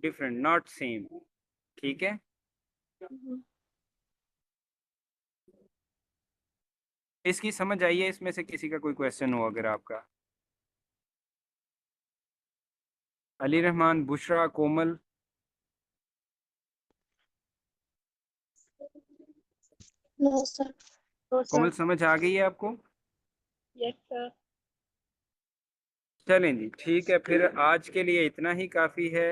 डिफरेंट नॉट सेम, ठीक है। इसकी समझ आई है? इसमें से किसी का कोई क्वेश्चन हो अगर आपका? अली रहमान, बुशरा, कोमल। No, sir. No, कोमल sir. समझ आ गई है आपको? Yes, sir. चलें जी, ठीक है, फिर आज के लिए इतना ही काफ़ी है।